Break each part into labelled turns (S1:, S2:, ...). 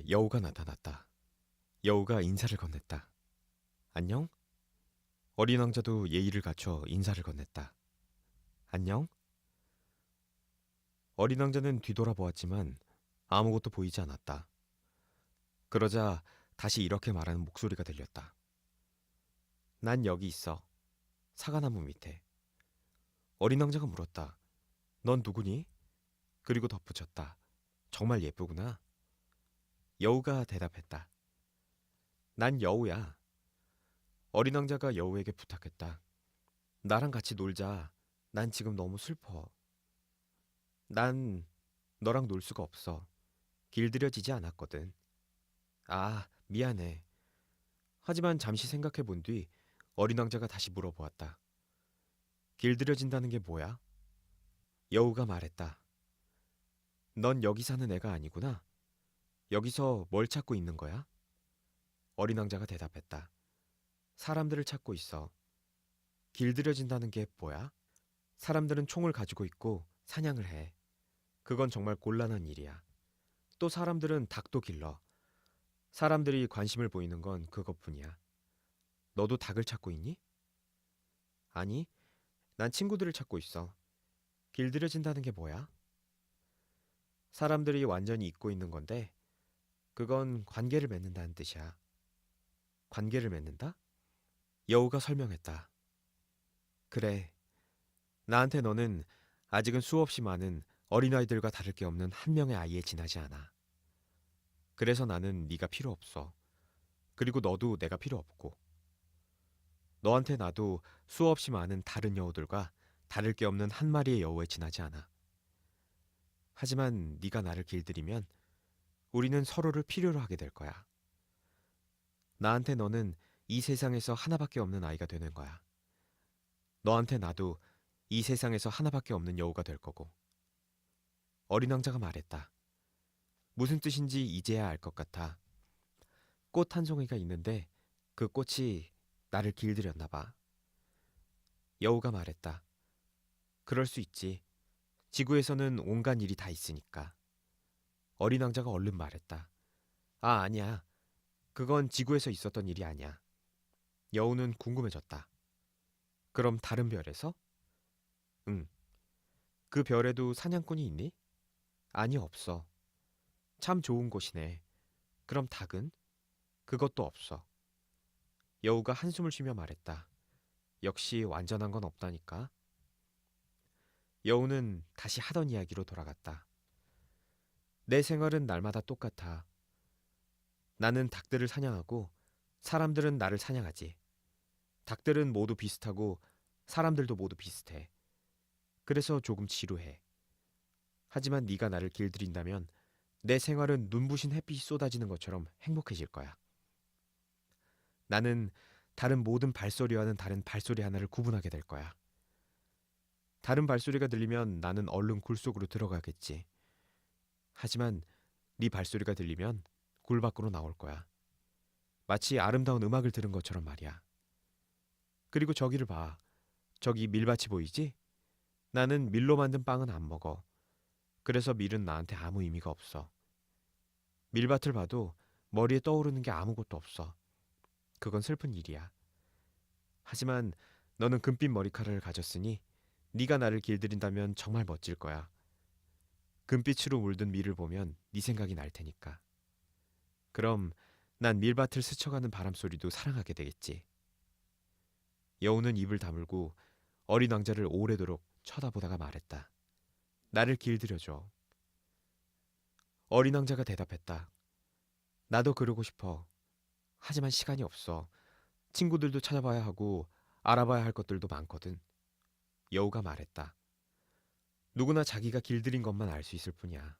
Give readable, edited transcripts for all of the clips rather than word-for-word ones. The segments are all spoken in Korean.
S1: 여우가 나타났다. 여우가 인사를 건넸다. 안녕? 어린 왕자도 예의를 갖춰 인사를 건넸다. 안녕? 어린 왕자는 뒤돌아보았지만 아무것도 보이지 않았다. 그러자 다시 이렇게 말하는 목소리가 들렸다. 난 여기 있어. 사과나무 밑에. 어린 왕자가 물었다. 넌 누구니? 그리고 덧붙였다. 정말 예쁘구나. 여우가 대답했다. 난 여우야. 어린 왕자가 여우에게 부탁했다. 나랑 같이 놀자. 난 지금 너무 슬퍼. 난 너랑 놀 수가 없어. 길들여지지 않았거든. 아, 미안해. 하지만 잠시 생각해 본 뒤 어린 왕자가 다시 물어보았다. 길들여진다는 게 뭐야? 여우가 말했다. 넌 여기 사는 애가 아니구나. 여기서 뭘 찾고 있는 거야? 어린 왕자가 대답했다. 사람들을 찾고 있어. 길들여진다는 게 뭐야? 사람들은 총을 가지고 있고 사냥을 해. 그건 정말 곤란한 일이야. 또 사람들은 닭도 길러. 사람들이 관심을 보이는 건 그것뿐이야. 너도 닭을 찾고 있니? 아니, 난 친구들을 찾고 있어. 길들여진다는 게 뭐야? 사람들이 완전히 잊고 있는 건데, 그건 관계를 맺는다는 뜻이야. 관계를 맺는다? 여우가 설명했다. 그래, 나한테 너는 아직은 수없이 많은 어린아이들과 다를 게 없는 한 명의 아이에 지나지 않아. 그래서 나는 네가 필요 없어. 그리고 너도 내가 필요 없고. 너한테 나도 수없이 많은 다른 여우들과 다를 게 없는 한 마리의 여우에 지나지 않아. 하지만 네가 나를 길들이면 우리는 서로를 필요로 하게 될 거야. 나한테 너는 이 세상에서 하나밖에 없는 아이가 되는 거야. 너한테 나도 이 세상에서 하나밖에 없는 여우가 될 거고. 어린 왕자가 말했다. 무슨 뜻인지 이제야 알 것 같아. 꽃 한 송이가 있는데 그 꽃이 나를 길들였나 봐. 여우가 말했다. 그럴 수 있지. 지구에서는 온갖 일이 다 있으니까. 어린 왕자가 얼른 말했다. 아, 아니야. 그건 지구에서 있었던 일이 아니야. 여우는 궁금해졌다. 그럼 다른 별에서? 응. 그 별에도 사냥꾼이 있니? 아니, 없어. 참 좋은 곳이네. 그럼 닭은? 그것도 없어. 여우가 한숨을 쉬며 말했다. 역시 완전한 건 없다니까. 여우는 다시 하던 이야기로 돌아갔다. 내 생활은 날마다 똑같아. 나는 닭들을 사냥하고 사람들은 나를 사냥하지. 닭들은 모두 비슷하고 사람들도 모두 비슷해. 그래서 조금 지루해. 하지만 네가 나를 길들인다면 내 생활은 눈부신 햇빛이 쏟아지는 것처럼 행복해질 거야. 나는 다른 모든 발소리와는 다른 발소리 하나를 구분하게 될 거야. 다른 발소리가 들리면 나는 얼른 굴 속으로 들어가겠지. 하지만 네 발소리가 들리면 굴 밖으로 나올 거야. 마치 아름다운 음악을 들은 것처럼 말이야. 그리고 저기를 봐. 저기 밀밭이 보이지? 나는 밀로 만든 빵은 안 먹어. 그래서 밀은 나한테 아무 의미가 없어. 밀밭을 봐도 머리에 떠오르는 게 아무것도 없어. 그건 슬픈 일이야. 하지만 너는 금빛 머리카락을 가졌으니 네가 나를 길들인다면 정말 멋질 거야. 금빛으로 물든 밀을 보면 네 생각이 날 테니까. 그럼 난 밀밭을 스쳐가는 바람 소리도 사랑하게 되겠지. 여우는 입을 다물고 어린 왕자를 오래도록 쳐다보다가 말했다. 나를 길들여줘. 어린 왕자가 대답했다. 나도 그러고 싶어. 하지만 시간이 없어. 친구들도 찾아봐야 하고 알아봐야 할 것들도 많거든. 여우가 말했다. 누구나 자기가 길들인 것만 알 수 있을 뿐이야.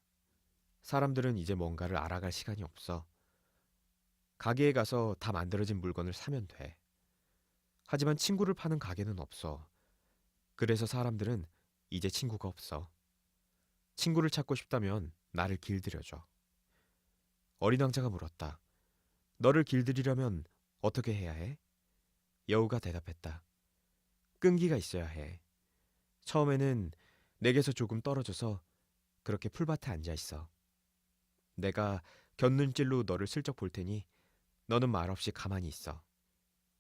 S1: 사람들은 이제 뭔가를 알아갈 시간이 없어. 가게에 가서 다 만들어진 물건을 사면 돼. 하지만 친구를 파는 가게는 없어. 그래서 사람들은 이제 친구가 없어. 친구를 찾고 싶다면 나를 길들여줘. 어린 왕자가 물었다. 너를 길들이려면 어떻게 해야 해? 여우가 대답했다. 끈기가 있어야 해. 처음에는 내게서 조금 떨어져서 그렇게 풀밭에 앉아 있어. 내가 곁눈질로 너를 슬쩍 볼 테니 너는 말없이 가만히 있어.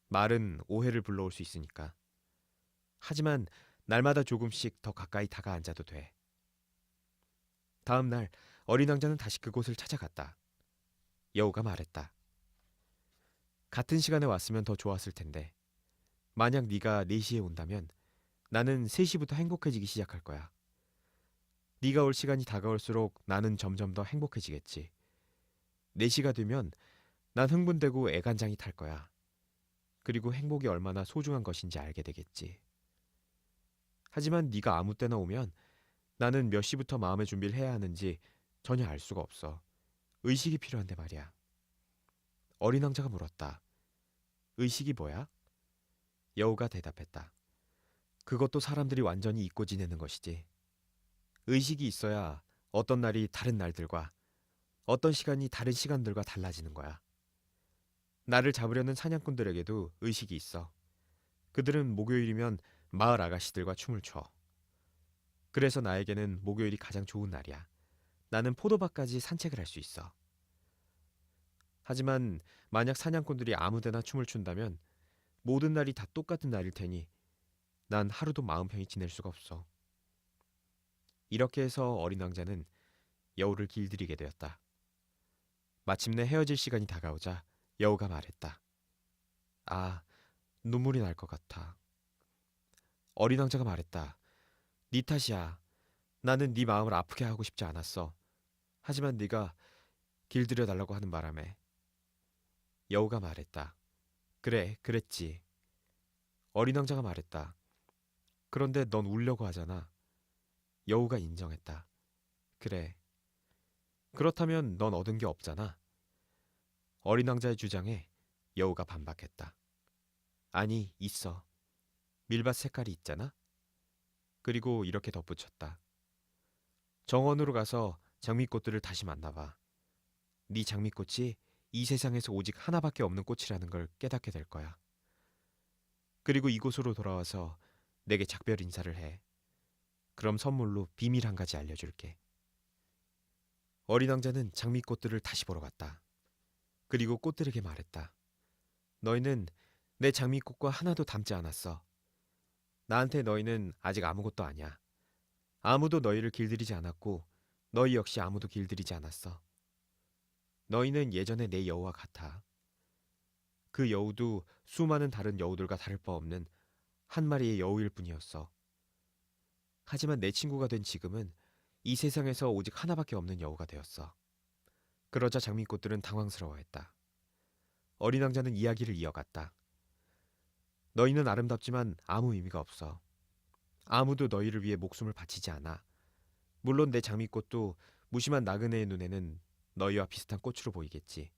S1: 말은 오해를 불러올 수 있으니까. 하지만 날마다 조금씩 더 가까이 다가앉아도 돼. 다음 날 어린 왕자는 다시 그곳을 찾아갔다. 여우가 말했다. 같은 시간에 왔으면 더 좋았을 텐데. 만약 네가 4시에 온다면 나는 3시부터 행복해지기 시작할 거야. 네가 올 시간이 다가올수록 나는 점점 더 행복해지겠지. 4시가 되면 난 흥분되고 애간장이 탈 거야. 그리고 행복이 얼마나 소중한 것인지 알게 되겠지. 하지만 네가 아무 때나 오면 나는 몇 시부터 마음의 준비를 해야 하는지 전혀 알 수가 없어. 의식이 필요한데 말이야. 어린 왕자가 물었다. 의식이 뭐야? 여우가 대답했다. 그것도 사람들이 완전히 잊고 지내는 것이지. 의식이 있어야 어떤 날이 다른 날들과 어떤 시간이 다른 시간들과 달라지는 거야. 나를 잡으려는 사냥꾼들에게도 의식이 있어. 그들은 목요일이면 마을 아가씨들과 춤을 춰. 그래서 나에게는 목요일이 가장 좋은 날이야. 나는 포도밭까지 산책을 할 수 있어. 하지만 만약 사냥꾼들이 아무데나 춤을 춘다면 모든 날이 다 똑같은 날일 테니 난 하루도 마음 편히 지낼 수가 없어. 이렇게 해서 어린 왕자는 여우를 길들이게 되었다. 마침내 헤어질 시간이 다가오자 여우가 말했다. 아, 눈물이 날 것 같아. 어린 왕자가 말했다. 네 탓이야. 나는 네 마음을 아프게 하고 싶지 않았어. 하지만 네가 길들여 달라고 하는 바람에. 여우가 말했다. 그래, 그랬지. 어린 왕자가 말했다. 그런데 넌 울려고 하잖아. 여우가 인정했다. 그래. 그렇다면 넌 얻은 게 없잖아. 어린 왕자의 주장에 여우가 반박했다. 아니, 있어. 밀밭 색깔이 있잖아. 그리고 이렇게 덧붙였다. 정원으로 가서 장미꽃들을 다시 만나봐. 네 장미꽃이 이 세상에서 오직 하나밖에 없는 꽃이라는 걸 깨닫게 될 거야. 그리고 이곳으로 돌아와서 내게 작별 인사를 해. 그럼 선물로 비밀 한 가지 알려줄게. 어린 왕자는 장미꽃들을 다시 보러 갔다. 그리고 꽃들에게 말했다. 너희는 내 장미꽃과 하나도 닮지 않았어. 나한테 너희는 아직 아무것도 아니야. 아무도 너희를 길들이지 않았고 너희 역시 아무도 길들이지 않았어. 너희는 예전에 내 여우와 같아. 그 여우도 수많은 다른 여우들과 다를 바 없는 한 마리의 여우일 뿐이었어. 하지만 내 친구가 된 지금은 이 세상에서 오직 하나밖에 없는 여우가 되었어. 그러자 장미꽃들은 당황스러워했다. 어린 왕자는 이야기를 이어갔다. 너희는 아름답지만 아무 의미가 없어. 아무도 너희를 위해 목숨을 바치지 않아. 물론 내 장미꽃도 무심한 나그네의 눈에는 너희와 비슷한 꽃으로 보이겠지.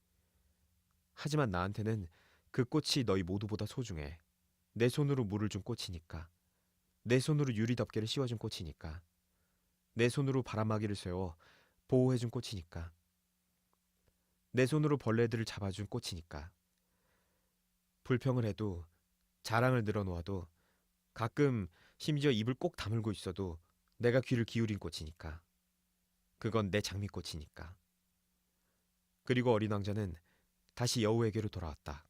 S1: 하지만 나한테는 그 꽃이 너희 모두보다 소중해. 내 손으로 물을 준 꽃이니까. 내 손으로 유리 덮개를 씌워준 꽃이니까. 내 손으로 바람막이를 세워 보호해준 꽃이니까. 내 손으로 벌레들을 잡아준 꽃이니까. 불평을 해도 자랑을 늘어놓아도 가끔 심지어 입을 꼭 다물고 있어도 내가 귀를 기울인 꽃이니까. 그건 내 장미꽃이니까. 그리고 어린 왕자는 다시 여우에게로 돌아왔다.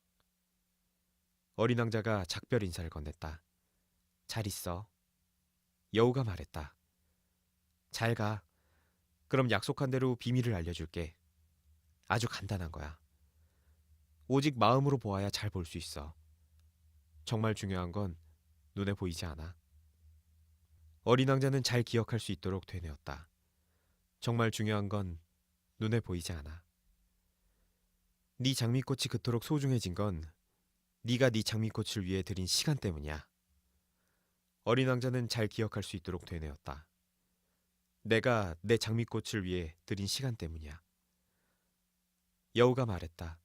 S1: 어린 왕자가 작별 인사를 건넸다. 잘 있어. 여우가 말했다. 잘 가. 그럼 약속한 대로 비밀을 알려줄게. 아주 간단한 거야. 오직 마음으로 보아야 잘 볼 수 있어. 정말 중요한 건 눈에 보이지 않아. 어린 왕자는 잘 기억할 수 있도록 되뇌었다. 정말 중요한 건 눈에 보이지 않아. 네 장미꽃이 그토록 소중해진 건 네가 네 장미꽃을 위해 들인 시간 때문이야. 어린 왕자는 잘 기억할 수 있도록 되뇌었다. 내가 내 장미꽃을 위해 들인 시간 때문이야. 여우가 말했다.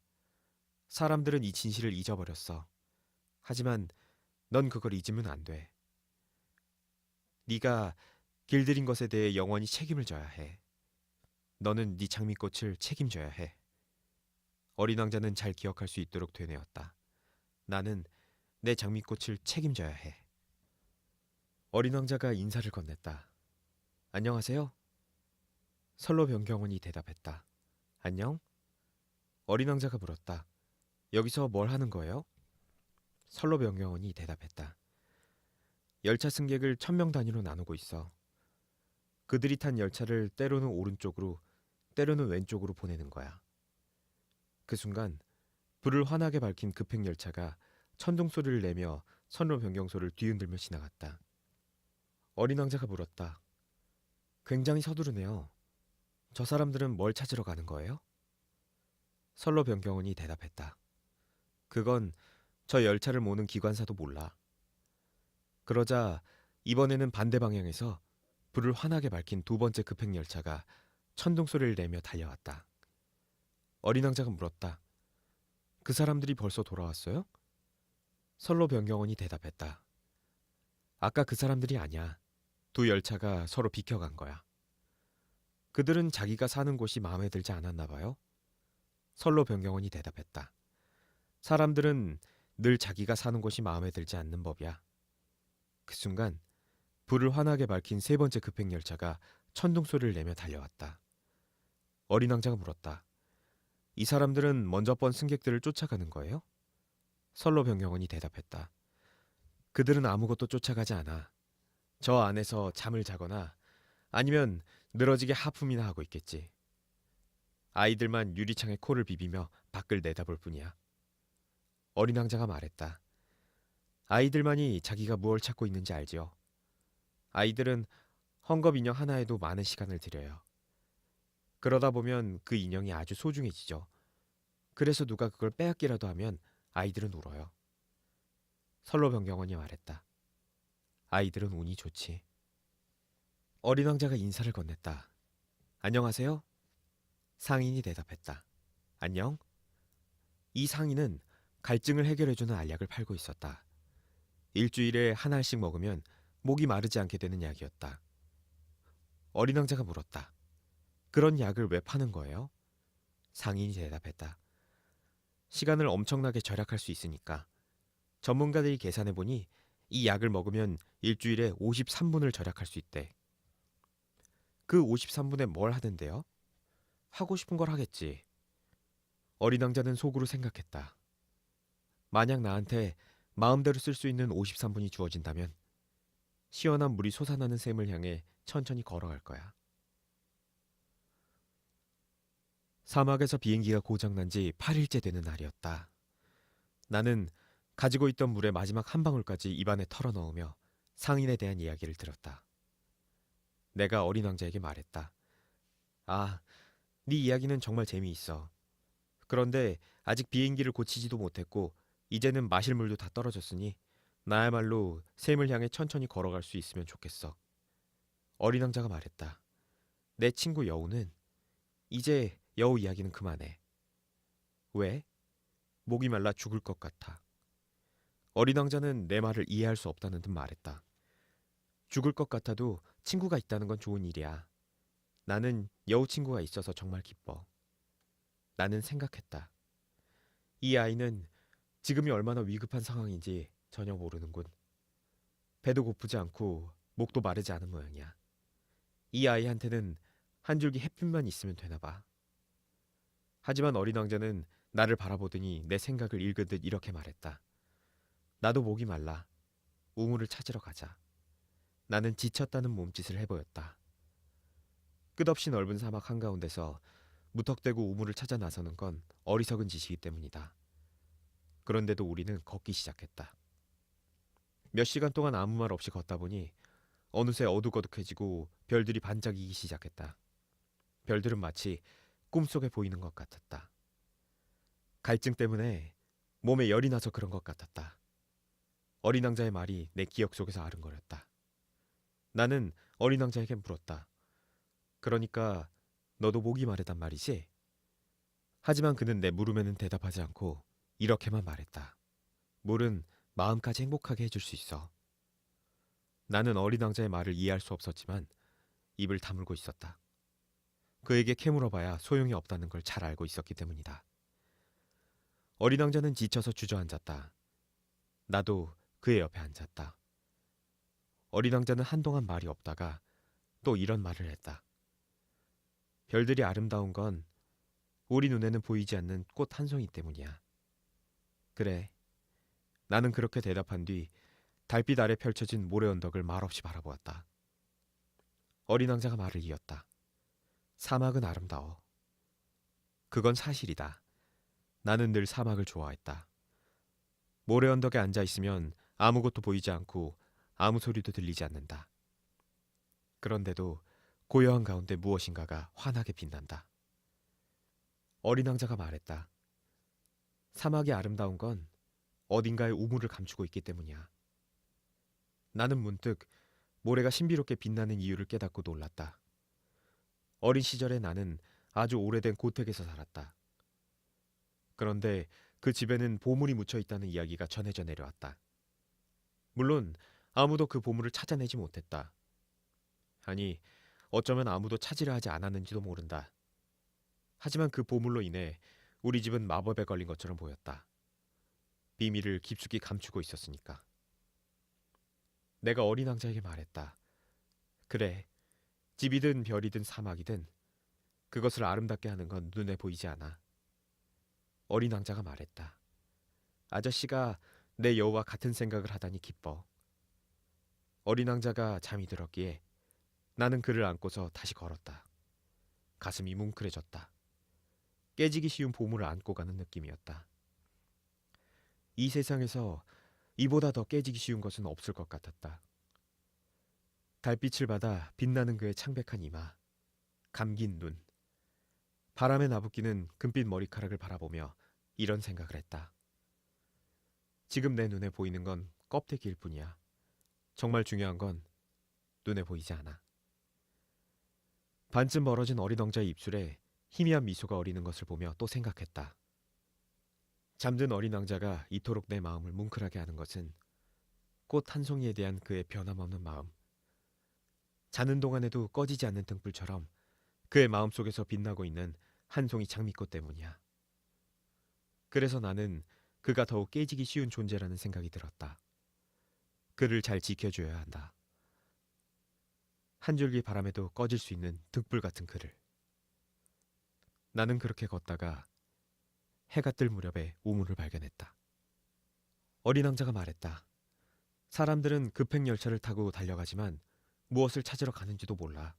S1: 사람들은 이 진실을 잊어버렸어. 하지만 넌 그걸 잊으면 안 돼. 네가 길들인 것에 대해 영원히 책임을 져야 해. 너는 네 장미꽃을 책임져야 해. 어린 왕자는 잘 기억할 수 있도록 되뇌었다. 나는 내 장미꽃을 책임져야 해. 어린 왕자가 인사를 건넸다. 안녕하세요. 선로 변경원이 대답했다. 안녕? 어린 왕자가 물었다. 여기서 뭘 하는 거예요? 선로병경원이 대답했다. 열차 승객을 1,000명 단위로 나누고 있어. 그들이 탄 열차를 때로는 오른쪽으로, 때로는 왼쪽으로 보내는 거야. 그 순간 불을 환하게 밝힌 급행열차가 천둥 소리를 내며 선로 변경소를 뒤흔들며 지나갔다. 어린 왕자가 물었다. 굉장히 서두르네요. 저 사람들은 뭘 찾으러 가는 거예요? 선로 변경원이 대답했다. 그건 저 열차를 모는 기관사도 몰라. 그러자 이번에는 반대 방향에서 불을 환하게 밝힌 두 번째 급행열차가 천둥 소리를 내며 달려왔다. 어린 왕자가 물었다. 그 사람들이 벌써 돌아왔어요? 선로 변경원이 대답했다. 아까 그 사람들이 아니야. 두 열차가 서로 비켜간 거야. 그들은 자기가 사는 곳이 마음에 들지 않았나 봐요. 선로 변경원이 대답했다. 사람들은 늘 자기가 사는 곳이 마음에 들지 않는 법이야. 그 순간 불을 환하게 밝힌 세 번째 급행열차가 천둥 소리를 내며 달려왔다. 어린 왕자가 물었다. 이 사람들은 먼저 번 승객들을 쫓아가는 거예요? 선로 변경원이 대답했다. 그들은 아무것도 쫓아가지 않아. 저 안에서 잠을 자거나 아니면 늘어지게 하품이나 하고 있겠지. 아이들만 유리창에 코를 비비며 밖을 내다볼 뿐이야. 어린 왕자가 말했다. 아이들만이 자기가 무엇을 찾고 있는지 알지요. 아이들은 헝겊 인형 하나에도 많은 시간을 들여요. 그러다 보면 그 인형이 아주 소중해지죠. 그래서 누가 그걸 빼앗기라도 하면 아이들은 울어요. 선로 변경원이 말했다. 아이들은 운이 좋지. 어린 왕자가 인사를 건넸다. 안녕하세요? 상인이 대답했다. 안녕? 이 상인은 갈증을 해결해주는 알약을 팔고 있었다. 일주일에 한 알씩 먹으면 목이 마르지 않게 되는 약이었다. 어린 왕자가 물었다. 그런 약을 왜 파는 거예요? 상인이 대답했다. 시간을 엄청나게 절약할 수 있으니까. 전문가들이 계산해보니 이 약을 먹으면 일주일에 53분을 절약할 수 있대. 그 53분에 뭘 하던데요? 하고 싶은 걸 하겠지. 어린 왕자는 속으로 생각했다. 만약 나한테 마음대로 쓸 수 있는 53분이 주어진다면 시원한 물이 솟아나는 샘을 향해 천천히 걸어갈 거야. 사막에서 비행기가 고장난 지 8일째 되는 날이었다. 나는 가지고 있던 물의 마지막 한 방울까지 입안에 털어넣으며 상인에 대한 이야기를 들었다. 내가 어린 왕자에게 말했다. 아, 네 이야기는 정말 재미있어. 그런데 아직 비행기를 고치지도 못했고 이제는 마실 물도 다 떨어졌으니 나야말로 샘을 향해 천천히 걸어갈 수 있으면 좋겠어. 어린 왕자가 말했다. 내 친구 여우는 이제 여우 이야기는 그만해. 왜? 목이 말라 죽을 것 같아. 어린 왕자는 내 말을 이해할 수 없다는 듯 말했다. 죽을 것 같아도 친구가 있다는 건 좋은 일이야. 나는 여우 친구가 있어서 정말 기뻐. 나는 생각했다. 이 아이는 지금이 얼마나 위급한 상황인지 전혀 모르는군. 배도 고프지 않고 목도 마르지 않은 모양이야. 이 아이한테는 한 줄기 햇빛만 있으면 되나 봐. 하지만 어린 왕자는 나를 바라보더니 내 생각을 읽은 듯 이렇게 말했다. 나도 목이 말라. 우물을 찾으러 가자. 나는 지쳤다는 몸짓을 해보였다. 끝없이 넓은 사막 한가운데서 무턱대고 우물을 찾아 나서는 건 어리석은 짓이기 때문이다. 그런데도 우리는 걷기 시작했다. 몇 시간 동안 아무 말 없이 걷다 보니 어느새 어둑어둑해지고 별들이 반짝이기 시작했다. 별들은 마치 꿈속에 보이는 것 같았다. 갈증 때문에 몸에 열이 나서 그런 것 같았다. 어린 왕자의 말이 내 기억 속에서 아른거렸다. 나는 어린 왕자에게 물었다. 그러니까 너도 목이 마르단 말이지? 하지만 그는 내 물음에는 대답하지 않고 이렇게만 말했다. 물은 마음까지 행복하게 해줄 수 있어. 나는 어린 왕자의 말을 이해할 수 없었지만 입을 다물고 있었다. 그에게 캐물어봐야 소용이 없다는 걸 잘 알고 있었기 때문이다. 어린 왕자는 지쳐서 주저앉았다. 나도 그의 옆에 앉았다. 어린 왕자는 한동안 말이 없다가 또 이런 말을 했다. 별들이 아름다운 건 우리 눈에는 보이지 않는 꽃 한 송이 때문이야. 그래. 나는 그렇게 대답한 뒤 달빛 아래 펼쳐진 모래 언덕을 말없이 바라보았다. 어린 왕자가 말을 이었다. 사막은 아름다워. 그건 사실이다. 나는 늘 사막을 좋아했다. 모래 언덕에 앉아 있으면 아무것도 보이지 않고 아무 소리도 들리지 않는다. 그런데도 고요한 가운데 무엇인가가 환하게 빛난다. 어린 왕자가 말했다. 사막이 아름다운 건 어딘가에 우물을 감추고 있기 때문이야. 나는 문득 모래가 신비롭게 빛나는 이유를 깨닫고 놀랐다. 어린 시절에 나는 아주 오래된 고택에서 살았다. 그런데 그 집에는 보물이 묻혀 있다는 이야기가 전해져 내려왔다. 물론 아무도 그 보물을 찾아내지 못했다. 아니, 어쩌면 아무도 찾으려 하지 않았는지도 모른다. 하지만 그 보물로 인해 우리 집은 마법에 걸린 것처럼 보였다. 비밀을 깊숙이 감추고 있었으니까. 내가 어린 왕자에게 말했다. 그래, 집이든 별이든 사막이든 그것을 아름답게 하는 건 눈에 보이지 않아. 어린 왕자가 말했다. 아저씨가 내 여우와 같은 생각을 하다니 기뻐. 어린 왕자가 잠이 들었기에 나는 그를 안고서 다시 걸었다. 가슴이 뭉클해졌다. 깨지기 쉬운 보물을 안고 가는 느낌이었다. 이 세상에서 이보다 더 깨지기 쉬운 것은 없을 것 같았다. 달빛을 받아 빛나는 그의 창백한 이마, 감긴 눈, 바람에 나부끼는 금빛 머리카락을 바라보며 이런 생각을 했다. 지금 내 눈에 보이는 건 껍데기일 뿐이야. 정말 중요한 건 눈에 보이지 않아. 반쯤 멀어진 어린 왕자의 입술에 희미한 미소가 어리는 것을 보며 또 생각했다. 잠든 어린 왕자가 이토록 내 마음을 뭉클하게 하는 것은 꽃 한 송이에 대한 그의 변함없는 마음. 자는 동안에도 꺼지지 않는 등불처럼 그의 마음속에서 빛나고 있는 한 송이 장미꽃 때문이야. 그래서 나는 그가 더욱 깨지기 쉬운 존재라는 생각이 들었다. 그를 잘 지켜줘야 한다. 한 줄기 바람에도 꺼질 수 있는 등불 같은 그를. 나는 그렇게 걷다가 해가 뜰 무렵에 우물을 발견했다. 어린 왕자가 말했다. 사람들은 급행 열차를 타고 달려가지만 무엇을 찾으러 가는지도 몰라.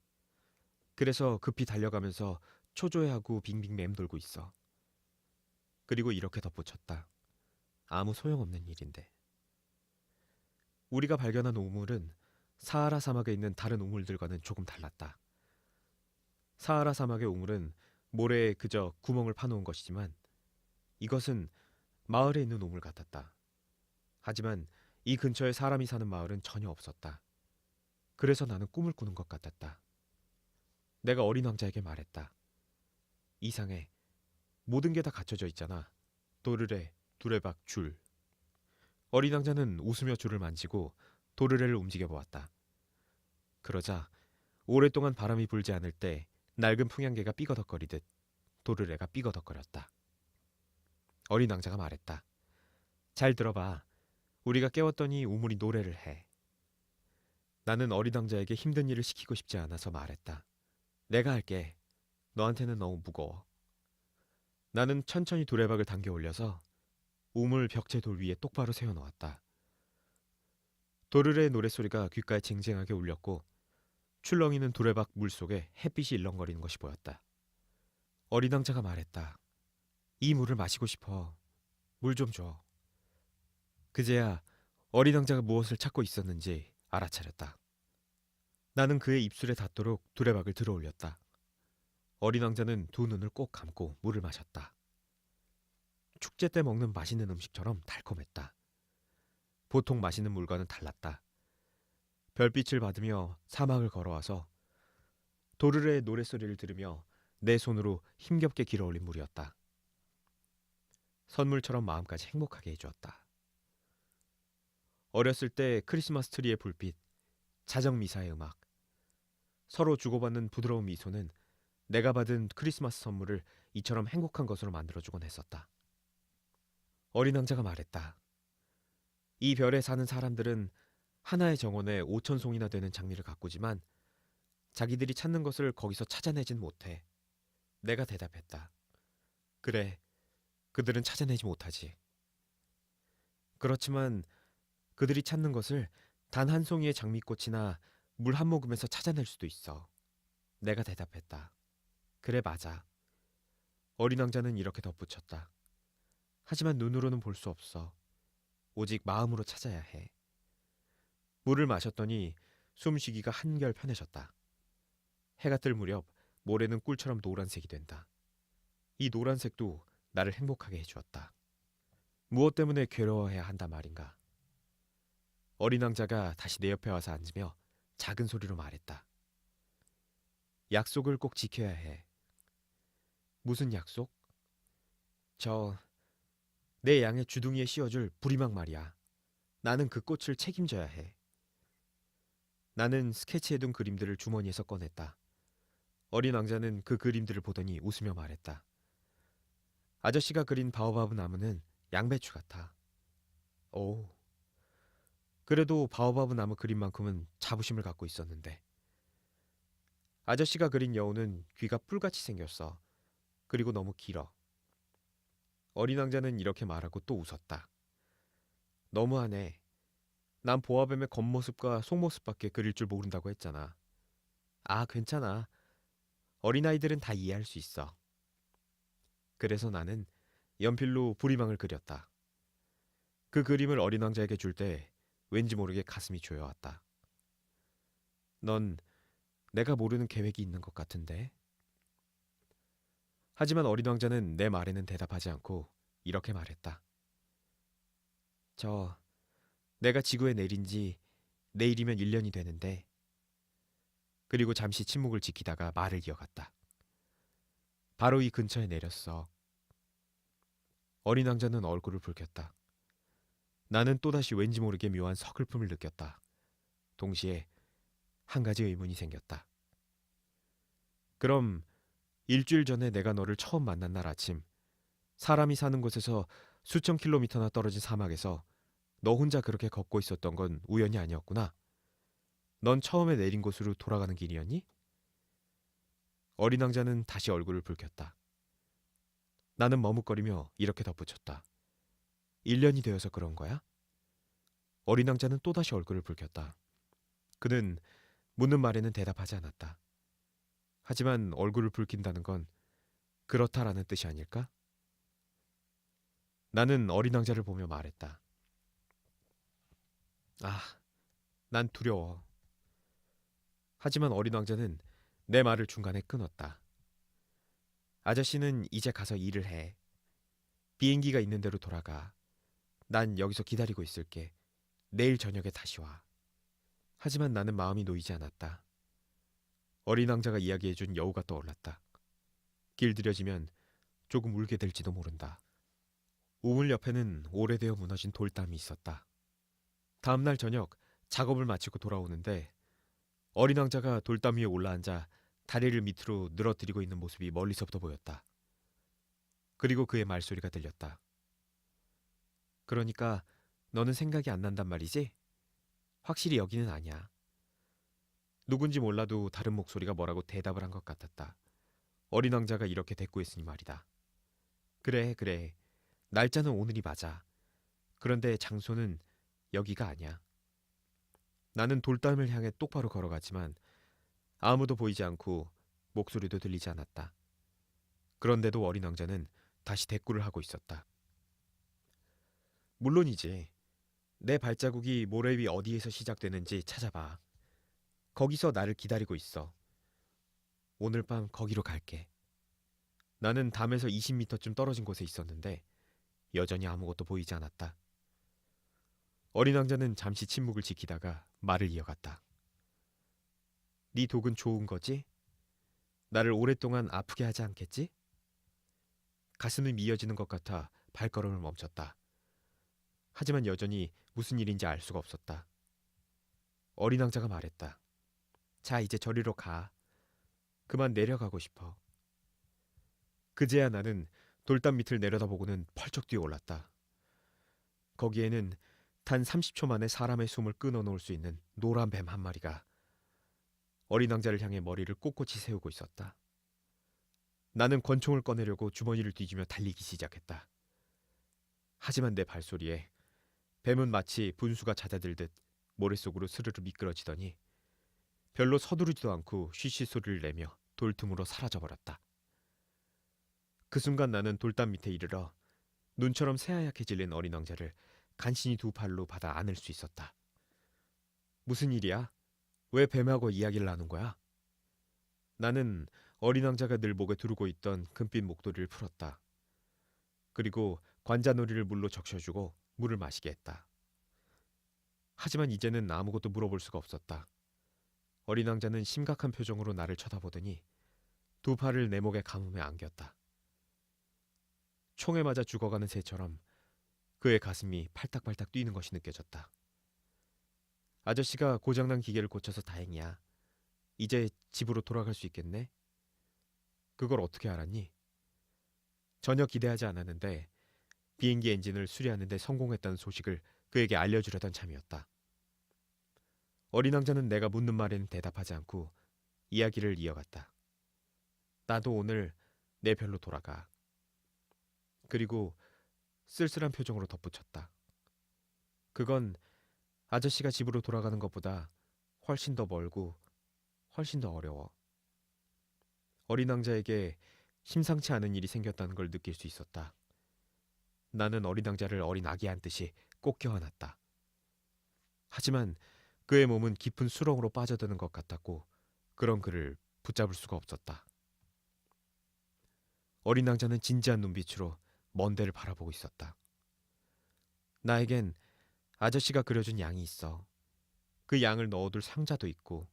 S1: 그래서 급히 달려가면서 초조해하고 빙빙 맴돌고 있어. 그리고 이렇게 덧붙였다. 아무 소용없는 일인데. 우리가 발견한 우물은 사하라 사막에 있는 다른 우물들과는 조금 달랐다. 사하라 사막의 우물은 모래에 그저 구멍을 파놓은 것이지만 이것은 마을에 있는 우물 같았다. 하지만 이 근처에 사람이 사는 마을은 전혀 없었다. 그래서 나는 꿈을 꾸는 것 같았다. 내가 어린 왕자에게 말했다. 이상해. 모든 게 다 갖춰져 있잖아. 도르래, 두레박, 줄. 어린 왕자는 웃으며 줄을 만지고 도르래를 움직여 보았다. 그러자 오랫동안 바람이 불지 않을 때 낡은 풍향계가 삐거덕거리듯 도르래가 삐거덕거렸다. 어린 왕자가 말했다. 잘 들어봐. 우리가 깨웠더니 우물이 노래를 해. 나는 어린 왕자에게 힘든 일을 시키고 싶지 않아서 말했다. 내가 할게. 너한테는 너무 무거워. 나는 천천히 두레박을 당겨 올려서 우물 벽체 돌 위에 똑바로 세워놓았다. 도르래의 노랫소리가 귓가에 쟁쟁하게 울렸고 출렁이는 두레박 물속에 햇빛이 일렁거리는 것이 보였다. 어린 왕자가 말했다. 이 물을 마시고 싶어. 물 좀 줘. 그제야 어린 왕자가 무엇을 찾고 있었는지 알아차렸다. 나는 그의 입술에 닿도록 두레박을 들어 올렸다. 어린 왕자는 두 눈을 꼭 감고 물을 마셨다. 축제 때 먹는 맛있는 음식처럼 달콤했다. 보통 마시는 물과는 달랐다. 별빛을 받으며 사막을 걸어와서 도르래의 노랫소리를 들으며 내 손으로 힘겹게 길어 올린 물이었다. 선물처럼 마음까지 행복하게 해주었다. 어렸을 때 크리스마스 트리의 불빛, 자정 미사의 음악, 서로 주고받는 부드러운 미소는 내가 받은 크리스마스 선물을 이처럼 행복한 것으로 만들어주곤 했었다. 어린 왕자가 말했다. 이 별에 사는 사람들은 하나의 정원에 5천 송이나 되는 장미를 가꾸지만 자기들이 찾는 것을 거기서 찾아내진 못해. 내가 대답했다. 그래, 그들은 찾아내지 못하지. 그렇지만 그들이 찾는 것을 단 한 송이의 장미꽃이나 물 한 모금에서 찾아낼 수도 있어. 내가 대답했다. 그래, 맞아. 어린 왕자는 이렇게 덧붙였다. 하지만 눈으로는 볼 수 없어. 오직 마음으로 찾아야 해. 물을 마셨더니 숨쉬기가 한결 편해졌다. 해가 뜰 무렵 모래는 꿀처럼 노란색이 된다. 이 노란색도 나를 행복하게 해주었다. 무엇 때문에 괴로워해야 한단 말인가? 어린 왕자가 다시 내 옆에 와서 앉으며 작은 소리로 말했다. 약속을 꼭 지켜야 해. 무슨 약속? 저, 내 양의 주둥이에 씌워줄 부리막 말이야. 나는 그 꽃을 책임져야 해. 나는 스케치해둔 그림들을 주머니에서 꺼냈다. 어린 왕자는 그 그림들을 보더니 웃으며 말했다. 아저씨가 그린 바오바브 나무는 양배추 같아. 오, 그래도 바오바브 나무 그림만큼은 자부심을 갖고 있었는데. 아저씨가 그린 여우는 귀가 뿔같이 생겼어. 그리고 너무 길어. 어린 왕자는 이렇게 말하고 또 웃었다. 너무하네. 난 보아뱀의 겉모습과 속모습밖에 그릴 줄 모른다고 했잖아. 아, 괜찮아. 어린아이들은 다 이해할 수 있어. 그래서 나는 연필로 부리망을 그렸다. 그 그림을 어린 왕자에게 줄 때 왠지 모르게 가슴이 조여왔다. 넌 내가 모르는 계획이 있는 것 같은데. 하지만 어린 왕자는 내 말에는 대답하지 않고 이렇게 말했다. 저, 내가 지구에 내린 지 내일이면 1년이 되는데. 그리고 잠시 침묵을 지키다가 말을 이어갔다. 바로 이 근처에 내렸어. 어린 왕자는 얼굴을 붉혔다. 나는 또다시 왠지 모르게 묘한 서글픔을 느꼈다. 동시에 한 가지 의문이 생겼다. 그럼 일주일 전에 내가 너를 처음 만난 날 아침, 사람이 사는 곳에서 수천 킬로미터나 떨어진 사막에서 너 혼자 그렇게 걷고 있었던 건 우연이 아니었구나. 넌 처음에 내린 곳으로 돌아가는 길이었니? 어린 왕자는 다시 얼굴을 붉혔다. 나는 머뭇거리며 이렇게 덧붙였다. 1년이 되어서 그런 거야? 어린 왕자는 또다시 얼굴을 붉혔다. 그는 묻는 말에는 대답하지 않았다. 하지만 얼굴을 붉힌다는 건 그렇다라는 뜻이 아닐까? 나는 어린 왕자를 보며 말했다. 아, 난 두려워. 하지만 어린 왕자는 내 말을 중간에 끊었다. 아저씨는 이제 가서 일을 해. 비행기가 있는 대로 돌아가. 난 여기서 기다리고 있을게. 내일 저녁에 다시 와. 하지만 나는 마음이 놓이지 않았다. 어린 왕자가 이야기해준 여우가 떠올랐다. 길들여지면 조금 울게 될지도 모른다. 우물 옆에는 오래되어 무너진 돌담이 있었다. 다음날 저녁 작업을 마치고 돌아오는데 어린 왕자가 돌담 위에 올라앉아 다리를 밑으로 늘어뜨리고 있는 모습이 멀리서부터 보였다. 그리고 그의 말소리가 들렸다. 그러니까 너는 생각이 안 난단 말이지? 확실히 여기는 아니야. 누군지 몰라도 다른 목소리가 뭐라고 대답을 한 것 같았다. 어린 왕자가 이렇게 대꾸했으니 말이다. 그래, 그래. 날짜는 오늘이 맞아. 그런데 장소는 여기가 아니야. 나는 돌담을 향해 똑바로 걸어갔지만 아무도 보이지 않고 목소리도 들리지 않았다. 그런데도 어린 왕자는 다시 대꾸를 하고 있었다. 물론이지. 내 발자국이 모래 위 어디에서 시작되는지 찾아봐. 거기서 나를 기다리고 있어. 오늘 밤 거기로 갈게. 나는 담에서 20m쯤 떨어진 곳에 있었는데 여전히 아무것도 보이지 않았다. 어린 왕자는 잠시 침묵을 지키다가 말을 이어갔다. 네 독은 좋은 거지? 나를 오랫동안 아프게 하지 않겠지? 가슴이 미어지는 것 같아 발걸음을 멈췄다. 하지만 여전히 무슨 일인지 알 수가 없었다. 어린 왕자가 말했다. 자, 이제 저리로 가. 그만 내려가고 싶어. 그제야 나는 돌담 밑을 내려다보고는 펄쩍 뛰어올랐다. 거기에는 단 30초 만에 사람의 숨을 끊어놓을 수 있는 노란 뱀 한 마리가 어린 왕자를 향해 머리를 꼿꼿이 세우고 있었다. 나는 권총을 꺼내려고 주머니를 뒤지며 달리기 시작했다. 하지만 내 발소리에 뱀은 마치 분수가 잦아들듯 모래속으로 스르르 미끄러지더니 별로 서두르지도 않고 쉬쉬 소리를 내며 돌틈으로 사라져버렸다. 그 순간 나는 돌담 밑에 이르러 눈처럼 새하얗게 질린 어린 왕자를 간신히 두 팔로 받아 안을 수 있었다. 무슨 일이야? 왜 뱀하고 이야기를 나눈 거야? 나는 어린 왕자가 늘 목에 두르고 있던 금빛 목도리를 풀었다. 그리고 관자놀이를 물로 적셔주고 물을 마시게 했다. 하지만 이제는 아무것도 물어볼 수가 없었다. 어린 왕자는 심각한 표정으로 나를 쳐다보더니 두 팔을 내 목에 감으며 안겼다. 총에 맞아 죽어가는 새처럼 그의 가슴이 팔딱팔딱 뛰는 것이 느껴졌다. 아저씨가 고장난 기계를 고쳐서 다행이야. 이제 집으로 돌아갈 수 있겠네? 그걸 어떻게 알았니? 전혀 기대하지 않았는데 비행기 엔진을 수리하는 데 성공했다는 소식을 그에게 알려주려던 참이었다. 어린 왕자는 내가 묻는 말에는 대답하지 않고 이야기를 이어갔다. 나도 오늘 내 별로 돌아가. 그리고 쓸쓸한 표정으로 덧붙였다. 그건 아저씨가 집으로 돌아가는 것보다 훨씬 더 멀고 훨씬 더 어려워. 어린 왕자에게 심상치 않은 일이 생겼다는 걸 느낄 수 있었다. 나는 어린 왕자를 어린 아기 안듯이 꼭 껴안았다. 하지만 그의 몸은 깊은 수렁으로 빠져드는 것 같았고 그런 그를 붙잡을 수가 없었다. 어린 왕자는 진지한 눈빛으로 먼 데를 바라보고 있었다. 나에겐 아저씨가 그려준 양이 있어. 그 양을 넣어둘 상자도 있고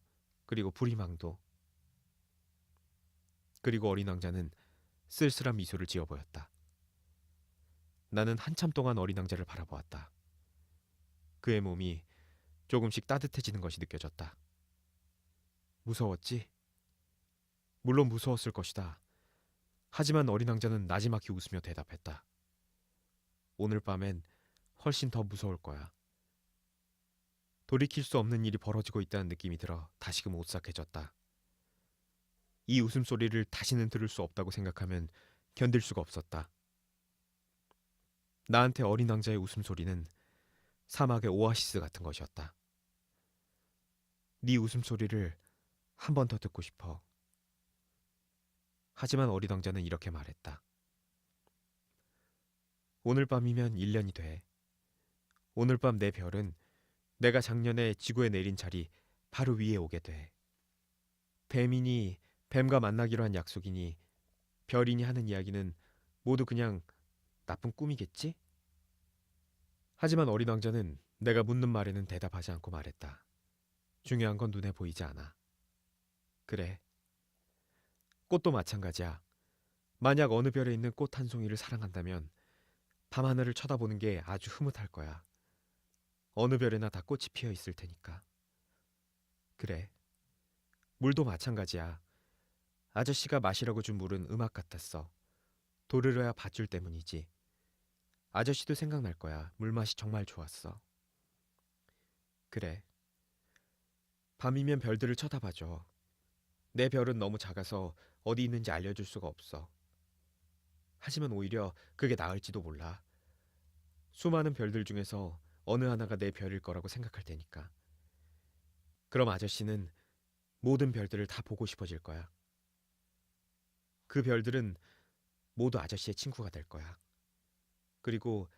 S1: 그리고 부리망도. 그리고 어린 왕자는 쓸쓸한 미소를 지어 보였다. 나는 한참 동안 어린 왕자를 바라보았다. 그의 몸이 조금씩 따뜻해지는 것이 느껴졌다. 무서웠지? 물론 무서웠을 것이다. 하지만 어린 왕자는 나지막히 웃으며 대답했다. 오늘 밤엔 훨씬 더 무서울 거야. 돌이킬 수 없는 일이 벌어지고 있다는 느낌이 들어 다시금 오싹해졌다. 이 웃음소리를 다시는 들을 수 없다고 생각하면 견딜 수가 없었다. 나한테 어린 왕자의 웃음소리는 사막의 오아시스 같은 것이었다. 네 웃음소리를 한 번 더 듣고 싶어. 하지만 어린 왕자는 이렇게 말했다. 오늘 밤이면 1년이 돼. 오늘 밤 내 별은 내가 작년에 지구에 내린 자리 바로 위에 오게 돼. 뱀이니 뱀과 만나기로 한 약속이니 별이니 하는 이야기는 모두 그냥 나쁜 꿈이겠지? 하지만 어린 왕자는 내가 묻는 말에는 대답하지 않고 말했다. 중요한 건 눈에 보이지 않아. 그래. 꽃도 마찬가지야. 만약 어느 별에 있는 꽃 한 송이를 사랑한다면 밤하늘을 쳐다보는 게 아주 흐뭇할 거야. 어느 별에나 다 꽃이 피어 있을 테니까. 그래. 물도 마찬가지야. 아저씨가 마시라고 준 물은 음악 같았어. 도르르야 밧줄 때문이지. 아저씨도 생각날 거야. 물맛이 정말 좋았어. 그래. 밤이면 별들을 쳐다봐줘. 내 별은 너무 작아서 어디 있는지 알려줄 수가 없어. 하지만 오히려 그게 나을지도 몰라. 수많은 별들 중에서 어느 하나가 내 별일 거라고 생각할 테니까. 그럼 아저씨는 모든 별들을 다 보고 싶어질 거야. 그 별들은 모두 아저씨의 친구가 될 거야. 그리고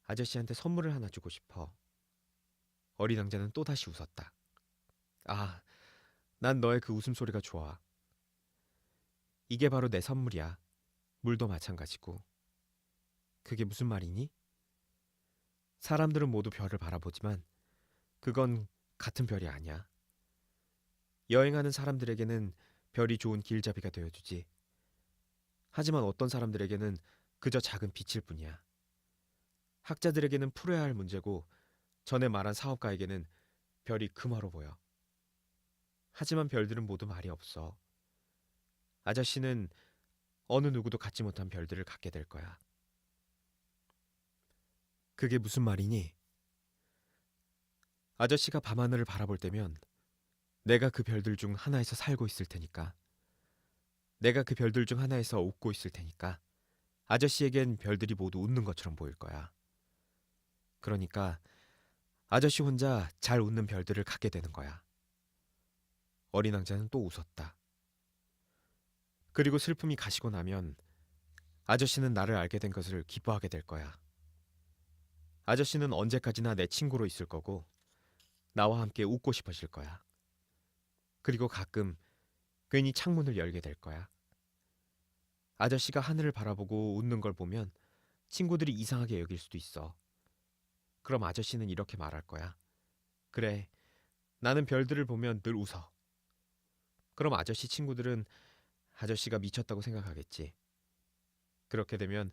S1: 아저씨한테 선물을 하나 주고 싶어. 어린 왕자는 또다시 웃었다. 아, 난 너의 그 웃음소리가 좋아. 이게 바로 내 선물이야. 물도 마찬가지고. 그게 무슨 말이니? 사람들은 모두 별을 바라보지만 그건 같은 별이 아니야. 여행하는 사람들에게는 별이 좋은 길잡이가 되어주지. 하지만 어떤 사람들에게는 그저 작은 빛일 뿐이야. 학자들에게는 풀어야 할 문제고 전에 말한 사업가에게는 별이 금화로 보여. 하지만 별들은 모두 말이 없어. 아저씨는 어느 누구도 갖지 못한 별들을 갖게 될 거야. 그게 무슨 말이니? 아저씨가 밤하늘을 바라볼 때면 내가 그 별들 중 하나에서 살고 있을 테니까. 내가 그 별들 중 하나에서 웃고 있을 테니까 아저씨에겐 별들이 모두 웃는 것처럼 보일 거야. 그러니까 아저씨 혼자 잘 웃는 별들을 갖게 되는 거야. 어린 왕자는 또 웃었다. 그리고 슬픔이 가시고 나면 아저씨는 나를 알게 된 것을 기뻐하게 될 거야. 아저씨는 언제까지나 내 친구로 있을 거고 나와 함께 웃고 싶어질 거야. 그리고 가끔 괜히 창문을 열게 될 거야. 아저씨가 하늘을 바라보고 웃는 걸 보면 친구들이 이상하게 여길 수도 있어. 그럼 아저씨는 이렇게 말할 거야. 그래, 나는 별들을 보면 늘 웃어. 그럼 아저씨 친구들은 아저씨가 미쳤다고 생각하겠지. 그렇게 되면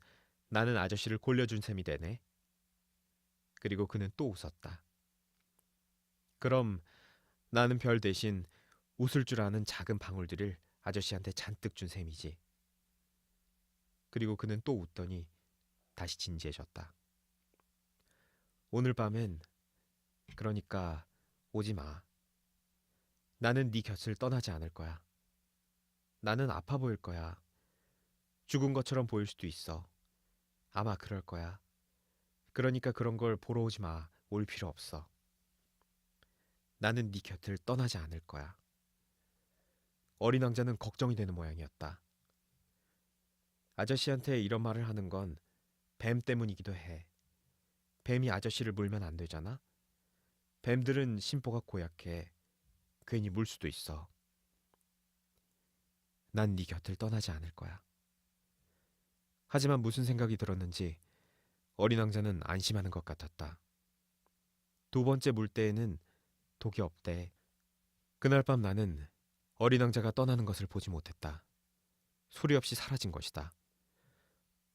S1: 나는 아저씨를 골려준 셈이 되네. 그리고 그는 또 웃었다. 그럼 나는 별 대신 웃을 줄 아는 작은 방울들을 아저씨한테 잔뜩 준 셈이지. 그리고 그는 또 웃더니 다시 진지해졌다. 오늘 밤엔 그러니까 오지 마. 나는 네 곁을 떠나지 않을 거야. 나는 아파 보일 거야. 죽은 것처럼 보일 수도 있어. 아마 그럴 거야. 그러니까 그런 걸 보러 오지 마. 올 필요 없어. 나는 네 곁을 떠나지 않을 거야. 어린 왕자는 걱정이 되는 모양이었다. 아저씨한테 이런 말을 하는 건 뱀 때문이기도 해. 뱀이 아저씨를 물면 안 되잖아? 뱀들은 심보가 고약해. 괜히 물 수도 있어. 난 네 곁을 떠나지 않을 거야. 하지만 무슨 생각이 들었는지 어린 왕자는 안심하는 것 같았다. 두 번째 물때에는 독이 없대. 그날 밤 나는 어린 왕자가 떠나는 것을 보지 못했다. 소리 없이 사라진 것이다.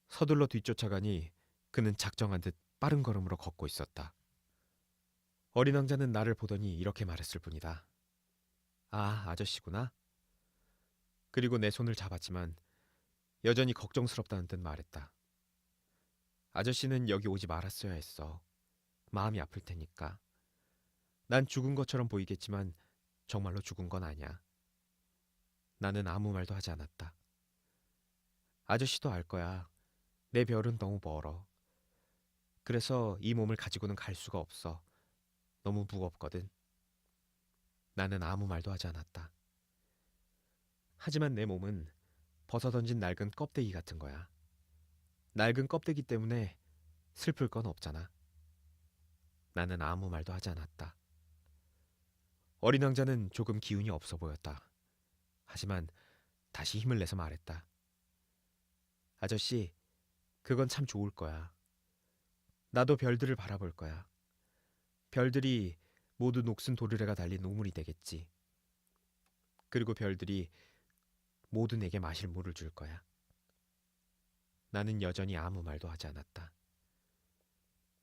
S1: 서둘러 뒤쫓아가니 그는 작정한 듯 빠른 걸음으로 걷고 있었다. 어린 왕자는 나를 보더니 이렇게 말했을 뿐이다. 아, 아저씨구나. 그리고 내 손을 잡았지만 여전히 걱정스럽다는 듯 말했다. 아저씨는 여기 오지 말았어야 했어. 마음이 아플 테니까. 난 죽은 것처럼 보이겠지만 정말로 죽은 건 아니야. 나는 아무 말도 하지 않았다. 아저씨도 알 거야. 내 별은 너무 멀어. 그래서 이 몸을 가지고는 갈 수가 없어. 너무 무겁거든. 나는 아무 말도 하지 않았다. 하지만 내 몸은 벗어던진 낡은 껍데기 같은 거야. 낡은 껍데기 때문에 슬플 건 없잖아. 나는 아무 말도 하지 않았다. 어린 왕자는 조금 기운이 없어 보였다. 하지만 다시 힘을 내서 말했다. 아저씨, 그건 참 좋을 거야. 나도 별들을 바라볼 거야. 별들이 모두 녹슨 도르래가 달린 우물이 되겠지. 그리고 별들이 모두 내게 마실 물을 줄 거야. 나는 여전히 아무 말도 하지 않았다.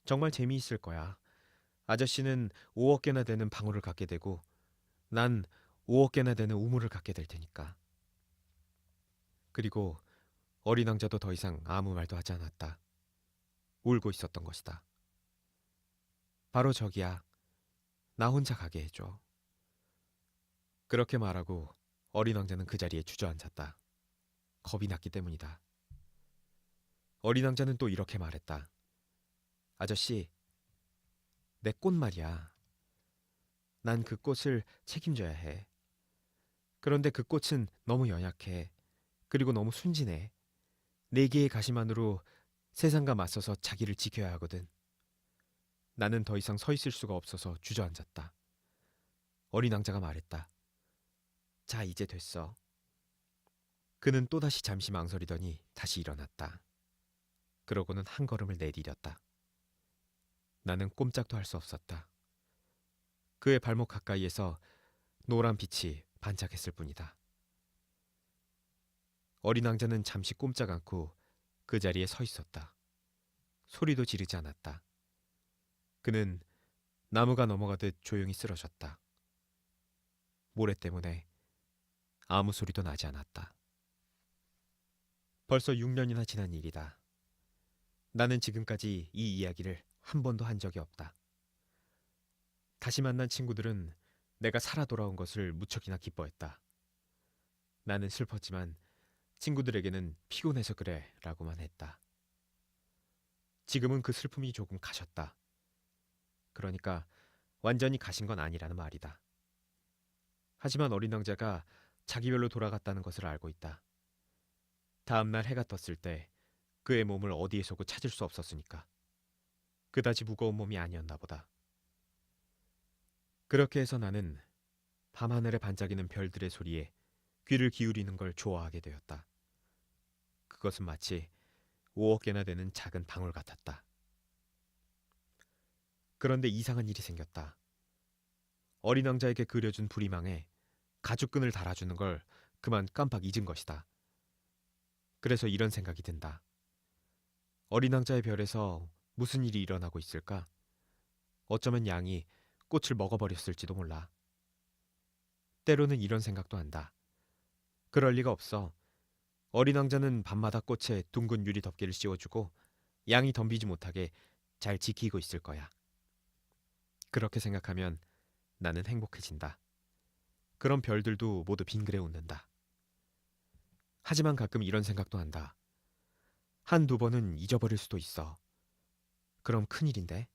S1: 정말 재미있을 거야. 아저씨는 5억 개나 되는 방울을 갖게 되고 난 5억 개나 되는 우물을 갖게 될 테니까. 그리고 어린 왕자도 더 이상 아무 말도 하지 않았다. 울고 있었던 것이다. 바로 저기야. 나 혼자 가게 해줘. 그렇게 말하고 어린 왕자는 그 자리에 주저앉았다. 겁이 났기 때문이다. 어린 왕자는 또 이렇게 말했다. 아저씨, 내 꽃 말이야. 난 그 꽃을 책임져야 해. 그런데 그 꽃은 너무 연약해. 그리고 너무 순진해. 네 개의 가시만으로 세상과 맞서서 자기를 지켜야 하거든. 나는 더 이상 서 있을 수가 없어서 주저앉았다. 어린 왕자가 말했다. 자, 이제 됐어. 그는 또다시 잠시 망설이더니 다시 일어났다. 그러고는 한 걸음을 내디뎠다. 나는 꼼짝도 할 수 없었다. 그의 발목 가까이에서 노란 빛이 반짝했을 뿐이다. 어린 왕자는 잠시 꼼짝 않고 그 자리에 서 있었다. 소리도 지르지 않았다. 그는 나무가 넘어가듯 조용히 쓰러졌다. 모래 때문에 아무 소리도 나지 않았다. 벌써 6년이나 지난 일이다. 나는 지금까지 이 이야기를 한 번도 한 적이 없다. 다시 만난 친구들은 내가 살아 돌아온 것을 무척이나 기뻐했다. 나는 슬펐지만 친구들에게는 피곤해서 그래 라고만 했다. 지금은 그 슬픔이 조금 가셨다. 그러니까 완전히 가신 건 아니라는 말이다. 하지만 어린 왕자가 자기 별로 돌아갔다는 것을 알고 있다. 다음 날 해가 떴을 때 그의 몸을 어디에서고 찾을 수 없었으니까. 그다지 무거운 몸이 아니었나 보다. 그렇게 해서 나는 밤하늘에 반짝이는 별들의 소리에 귀를 기울이는 걸 좋아하게 되었다. 그것은 마치 5억 개나 되는 작은 방울 같았다. 그런데 이상한 일이 생겼다. 어린 왕자에게 그려준 부리망에 가죽끈을 달아주는 걸 그만 깜빡 잊은 것이다. 그래서 이런 생각이 든다. 어린 왕자의 별에서 무슨 일이 일어나고 있을까? 어쩌면 양이 꽃을 먹어버렸을지도 몰라. 때로는 이런 생각도 한다. 그럴 리가 없어. 어린 왕자는 밤마다 꽃에 둥근 유리 덮개를 씌워주고 양이 덤비지 못하게 잘 지키고 있을 거야. 그렇게 생각하면 나는 행복해진다. 그런 별들도 모두 빙그레 웃는다. 하지만 가끔 이런 생각도 한다. 한두 번은 잊어버릴 수도 있어. 그럼 큰일인데?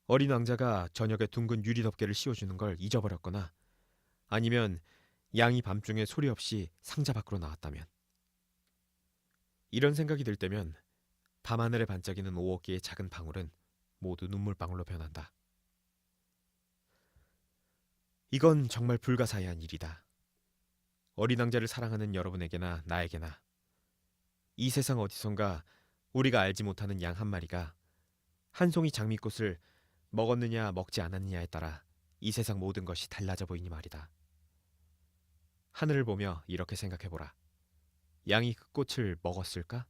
S1: 어린 왕자가 저녁에 둥근 유리 덮개를 씌워주는 걸 잊어버렸거나 아니면 양이 밤중에 소리 없이 상자 밖으로 나왔다면. 이런 생각이 들 때면 밤하늘에 반짝이는 5억 개의 작은 방울은 모두 눈물방울로 변한다. 이건 정말 불가사의한 일이다. 어린 왕자를 사랑하는 여러분에게나 나에게나 이 세상 어디선가 우리가 알지 못하는 양 한 마리가 한 송이 장미꽃을 먹었느냐 먹지 않았느냐에 따라 이 세상 모든 것이 달라져 보이니 말이다. 하늘을 보며 이렇게 생각해보라. 양이 그 꽃을 먹었을까?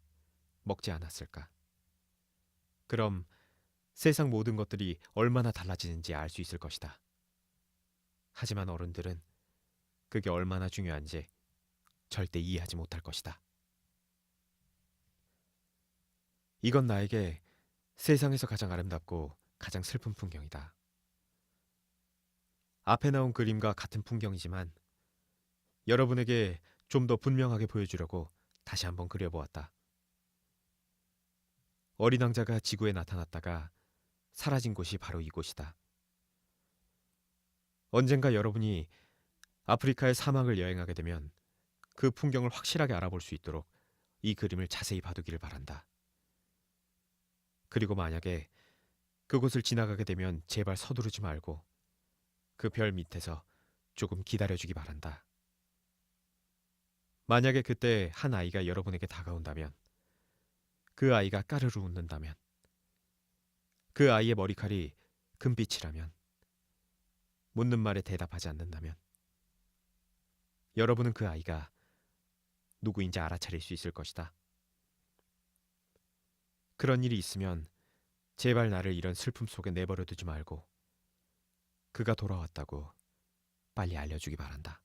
S1: 먹지 않았을까? 그럼 세상 모든 것들이 얼마나 달라지는지 알 수 있을 것이다. 하지만 어른들은 그게 얼마나 중요한지 절대 이해하지 못할 것이다. 이건 나에게 세상에서 가장 아름답고 가장 슬픈 풍경이다. 앞에 나온 그림과 같은 풍경이지만 여러분에게 좀 더 분명하게 보여주려고 다시 한번 그려보았다. 어린 왕자가 지구에 나타났다가 사라진 곳이 바로 이곳이다. 언젠가 여러분이 아프리카의 사막을 여행하게 되면 그 풍경을 확실하게 알아볼 수 있도록 이 그림을 자세히 봐두기를 바란다. 그리고 만약에 그곳을 지나가게 되면 제발 서두르지 말고 그 별 밑에서 조금 기다려주기 바란다. 만약에 그때 한 아이가 여러분에게 다가온다면, 그 아이가 까르르 웃는다면, 그 아이의 머리칼이 금빛이라면, 묻는 말에 대답하지 않는다면, 여러분은 그 아이가 누구인지 알아차릴 수 있을 것이다. 그런 일이 있으면 제발 나를 이런 슬픔 속에 내버려 두지 말고 그가 돌아왔다고 빨리 알려주기 바란다.